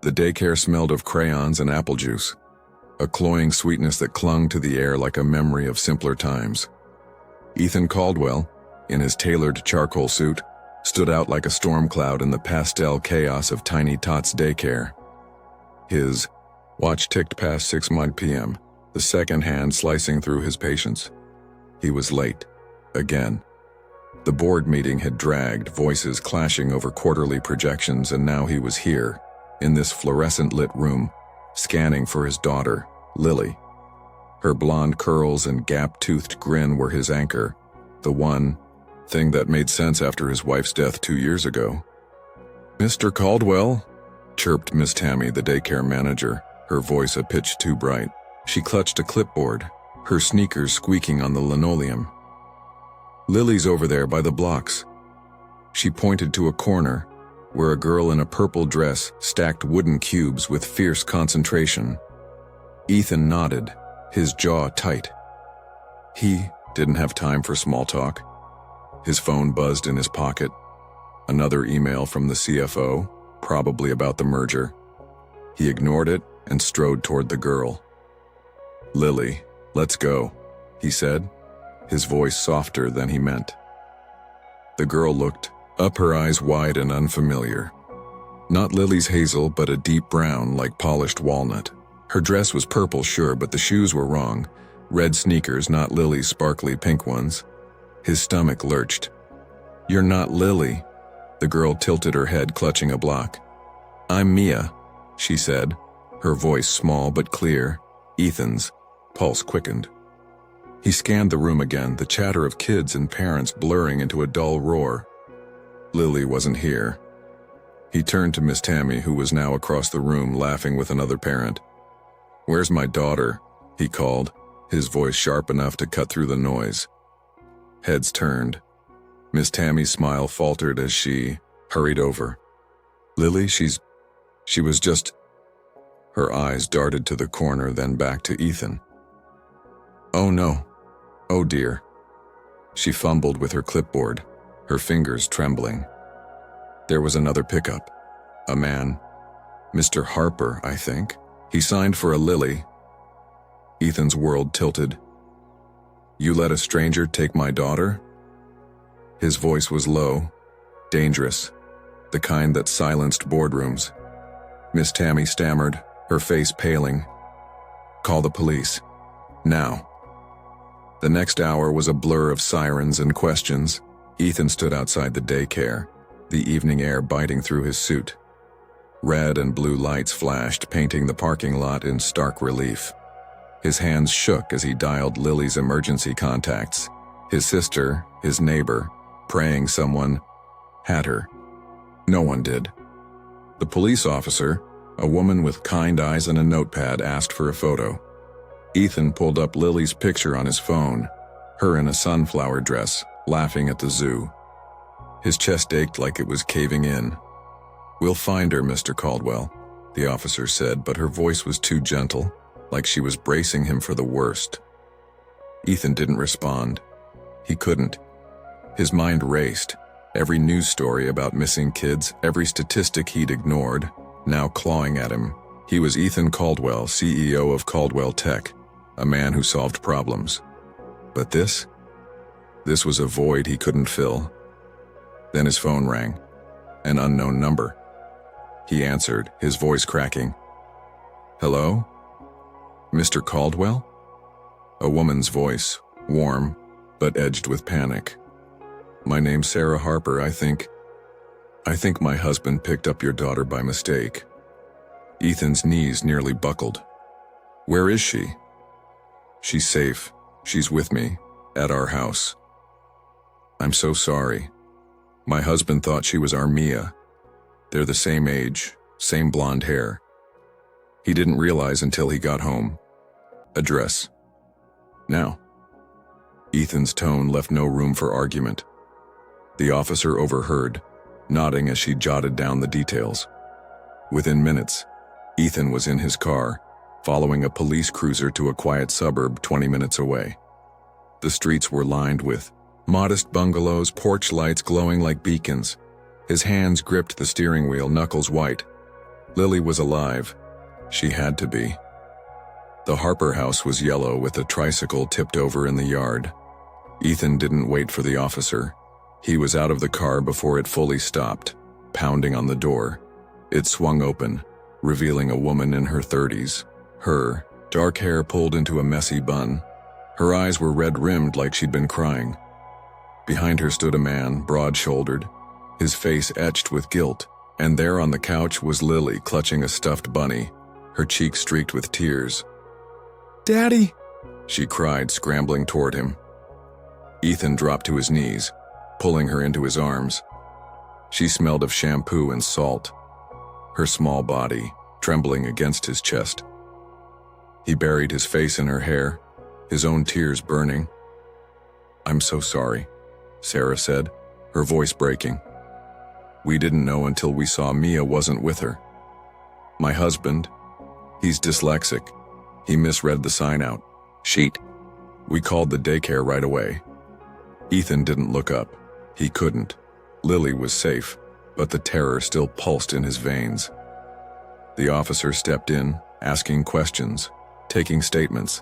The daycare smelled of crayons and apple juice, a cloying sweetness that clung to the air like a memory of simpler times. Ethan Caldwell, in his tailored charcoal suit, stood out like a storm cloud in the pastel chaos of Tiny Tots Daycare. His watch ticked past 6 p.m., the second hand slicing through his patience. He was late. Again. The board meeting had dragged, voices clashing over quarterly projections, and now he was here, in this fluorescent-lit room, scanning for his daughter, Lily. Her blonde curls and gap-toothed grin were his anchor, the one thing that made sense after his wife's death 2 years ago. "Mr. Caldwell," chirped Miss Tammy, the daycare manager, her voice a pitch too bright. She clutched a clipboard, her sneakers squeaking on the linoleum. "Lily's over there by the blocks." She pointed to a corner, where a girl in a purple dress stacked wooden cubes with fierce concentration. Ethan nodded, his jaw tight. He didn't have time for small talk. His phone buzzed in his pocket. Another email from the CFO, probably about the merger. He ignored it and strode toward the girl. "Lily, let's go," he said, his voice softer than he meant. The girl looked up, her eyes wide and unfamiliar. Not Lily's hazel, but a deep brown like polished walnut. Her dress was purple, sure, but the shoes were wrong. Red sneakers, not Lily's sparkly pink ones. His stomach lurched. "You're not Lily." The girl tilted her head, clutching a block. "I'm Mia," she said, her voice small but clear. Ethan's pulse quickened. He scanned the room again, the chatter of kids and parents blurring into a dull roar. Lily wasn't here. He turned to Miss Tammy, who was now across the room laughing with another parent. "Where's my daughter?" he called, his voice sharp enough to cut through the noise. Heads turned. Miss Tammy's smile faltered as she hurried over. "Lily, she was just..." Her eyes darted to the corner, then back to Ethan. "Oh no. Oh dear." She fumbled with her clipboard, her fingers trembling. There was another pickup. A man. Mr. Harper, I think. He signed for a Lily. Ethan's world tilted. "You let a stranger take my daughter?" His voice was low, dangerous, the kind that silenced boardrooms. Miss Tammy stammered, her face paling. "Call the police. Now." The next hour was a blur of sirens and questions. Ethan stood outside the daycare, the evening air biting through his suit. Red and blue lights flashed, painting the parking lot in stark relief. His hands shook as he dialed Lily's emergency contacts. His sister, his neighbor, praying someone had her. No one did. The police officer, a woman with kind eyes and a notepad, asked for a photo. Ethan pulled up Lily's picture on his phone, her in a sunflower dress, laughing at the zoo. His chest ached like it was caving in. "We'll find her, Mr. Caldwell," the officer said, but her voice was too gentle, like she was bracing him for the worst. Ethan didn't respond. He couldn't. His mind raced, every news story about missing kids, every statistic he'd ignored, now clawing at him. He was Ethan Caldwell, CEO of Caldwell Tech, a man who solved problems. But this was a void he couldn't fill. Then his phone rang. An unknown number. He answered, his voice cracking. "Hello? Mr. Caldwell?" A woman's voice, warm, but edged with panic. "My name's Sarah Harper. I think my husband picked up your daughter by mistake." Ethan's knees nearly buckled. "Where is she?" "She's safe. She's with me, at our house." "I'm so sorry. My husband thought she was our Mia. They're the same age, same blonde hair. He didn't realize until he got home. Address. Now." Ethan's tone left no room for argument. The officer overheard, nodding as she jotted down the details. Within minutes, Ethan was in his car, following a police cruiser to a quiet suburb 20 minutes away. The streets were lined with modest bungalows, porch lights glowing like beacons. His hands gripped the steering wheel, knuckles white. Lily was alive. She had to be. The Harper house was yellow with a tricycle tipped over in the yard. Ethan didn't wait for the officer. He was out of the car before it fully stopped, pounding on the door. It swung open, revealing a woman in her 30s. Her dark hair pulled into a messy bun. Her eyes were red-rimmed like she'd been crying. Behind her stood a man, broad-shouldered, his face etched with guilt, and there on the couch was Lily clutching a stuffed bunny, her cheeks streaked with tears. "Daddy!" she cried, scrambling toward him. Ethan dropped to his knees, pulling her into his arms. She smelled of shampoo and salt, her small body trembling against his chest. He buried his face in her hair, his own tears burning. "I'm so sorry," Sarah said, her voice breaking. "We didn't know until we saw Mia wasn't with her. My husband, he's dyslexic. He misread the sign-out sheet. We called the daycare right away." Ethan didn't look up. He couldn't. Lily was safe, but the terror still pulsed in his veins. The officer stepped in, asking questions, taking statements.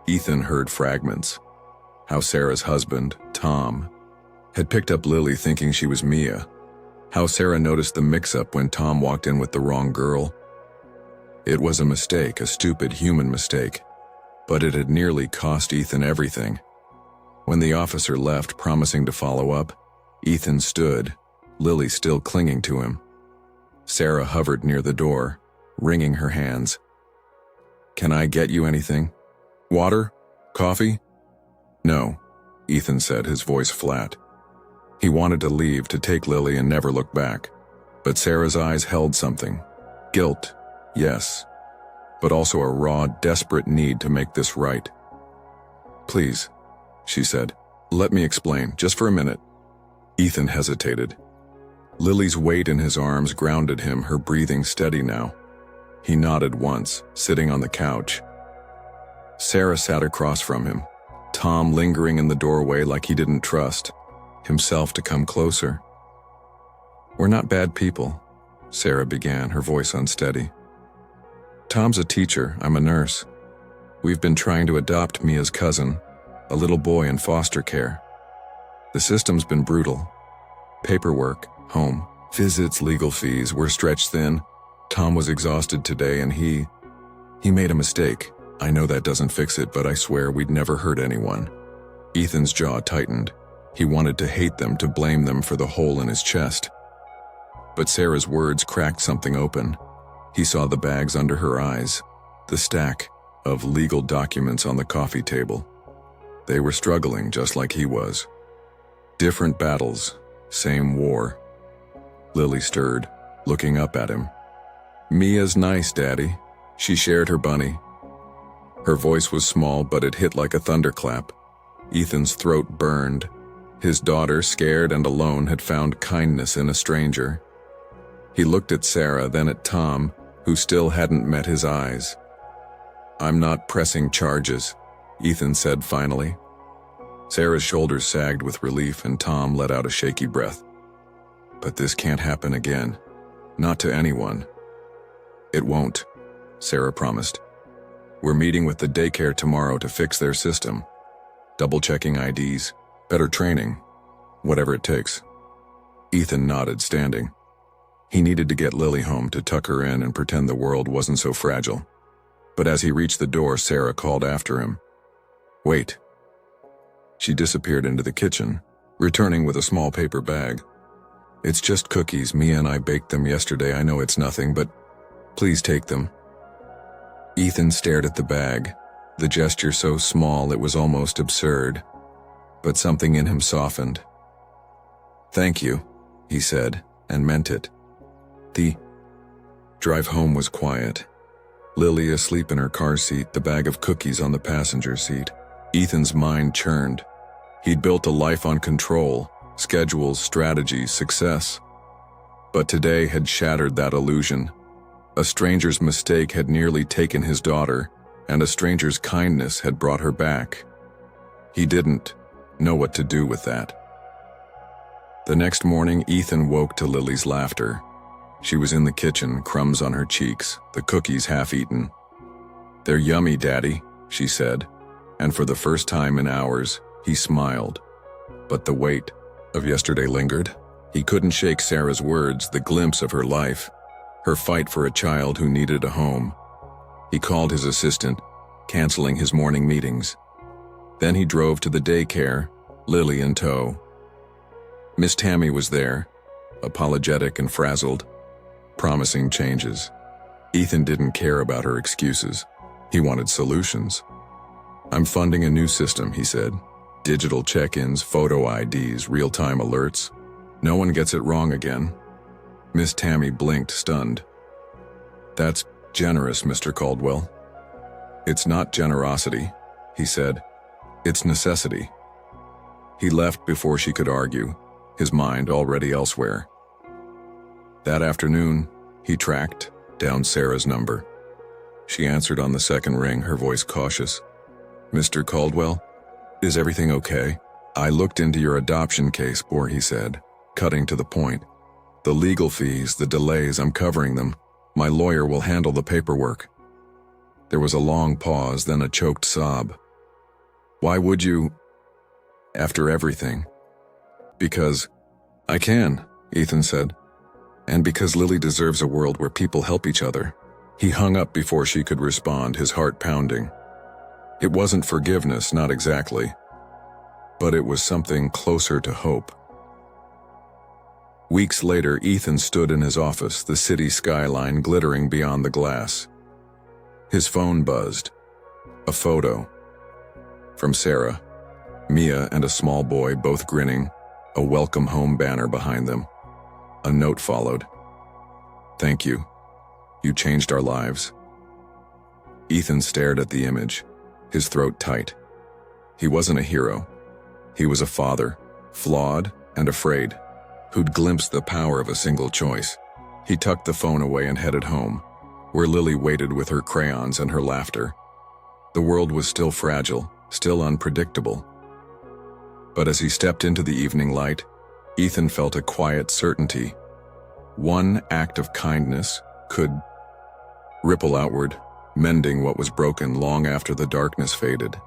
Ethan heard fragments. How Sarah's husband, Tom, had picked up Lily thinking she was Mia. How Sarah noticed the mix-up when Tom walked in with the wrong girl. It was a mistake, a stupid human mistake, but it had nearly cost Ethan everything. When the officer left, promising to follow up, Ethan stood, Lily still clinging to him. Sarah hovered near the door, wringing her hands. "Can I get you anything? Water? Coffee?" "No," Ethan said, his voice flat. He wanted to leave, to take Lily and never look back. But Sarah's eyes held something. Guilt, yes, but also a raw, desperate need to make this right. "Please," she said, "let me explain, just for a minute." Ethan hesitated. Lily's weight in his arms grounded him, her breathing steady now. He nodded once, sitting on the couch. Sarah sat across from him, Tom lingering in the doorway like he didn't trust himself to come closer. "We're not bad people," Sarah began, her voice unsteady. "Tom's a teacher, I'm a nurse. We've been trying to adopt Mia's cousin, a little boy in foster care. The system's been brutal. Paperwork, home, visits, legal fees, we're stretched thin. Tom was exhausted today and he made a mistake. I know that doesn't fix it, but I swear we'd never hurt anyone." Ethan's jaw tightened. He wanted to hate them, to blame them for the hole in his chest. But Sarah's words cracked something open. He saw the bags under her eyes, the stack of legal documents on the coffee table. They were struggling just like he was. Different battles, same war. Lily stirred, looking up at him. "Mia's nice, Daddy." She shared her bunny. Her voice was small, but it hit like a thunderclap. Ethan's throat burned. His daughter, scared and alone, had found kindness in a stranger. He looked at Sarah, then at Tom, who still hadn't met his eyes. "I'm not pressing charges," Ethan said finally. Sarah's shoulders sagged with relief and Tom let out a shaky breath. "But this can't happen again. Not to anyone." "It won't," Sarah promised. "We're meeting with the daycare tomorrow to fix their system. Double-checking IDs, better training, whatever it takes." Ethan nodded, standing. He needed to get Lily home, to tuck her in and pretend the world wasn't so fragile. But as he reached the door, Sarah called after him. "Wait." She disappeared into the kitchen, returning with a small paper bag. "It's just cookies. Mia and I baked them yesterday. I know it's nothing, but please take them." Ethan stared at the bag, the gesture so small it was almost absurd. But something in him softened. "Thank you," he said, and meant it. The drive home was quiet. Lily asleep in her car seat, the bag of cookies on the passenger seat. Ethan's mind churned. He'd built a life on control, schedules, strategies, success. But today had shattered that illusion. A stranger's mistake had nearly taken his daughter, and a stranger's kindness had brought her back. He didn't know what to do with that. The next morning, Ethan woke to Lily's laughter. She was in the kitchen, crumbs on her cheeks, the cookies half-eaten. "They're yummy, Daddy," she said, and for the first time in hours, he smiled. But the weight of yesterday lingered. He couldn't shake Sarah's words, the glimpse of her life, her fight for a child who needed a home. He called his assistant, canceling his morning meetings. Then he drove to the daycare, Lily in tow. Miss Tammy was there, apologetic and frazzled, promising changes. Ethan didn't care about her excuses. He wanted solutions. "I'm funding a new system," he said. "Digital check-ins, photo IDs, real-time alerts. No one gets it wrong again." Miss Tammy blinked, stunned. "That's generous, Mr. Caldwell." "It's not generosity," he said. "It's necessity." He left before she could argue, his mind already elsewhere. That afternoon, he tracked down Sarah's number. She answered on the second ring, her voice cautious. "Mr. Caldwell, is everything okay?" "I looked into your adoption case," he said, cutting to the point. "The legal fees, the delays, I'm covering them. My lawyer will handle the paperwork." There was a long pause, then a choked sob. "Why would you, after everything?" "Because I can," Ethan said. "And because Lily deserves a world where people help each other." He hung up before she could respond, his heart pounding. It wasn't forgiveness, not exactly. But it was something closer to hope. Weeks later, Ethan stood in his office, the city skyline glittering beyond the glass. His phone buzzed. A photo. From Sarah, Mia, and a small boy, both grinning, a welcome home banner behind them. A note followed. "Thank you. You changed our lives." Ethan stared at the image, his throat tight. He wasn't a hero. He was a father, flawed and afraid, who'd glimpsed the power of a single choice. He tucked the phone away and headed home, where Lily waited with her crayons and her laughter. The world was still fragile, still unpredictable. But as he stepped into the evening light, Ethan felt a quiet certainty. One act of kindness could ripple outward, mending what was broken long after the darkness faded.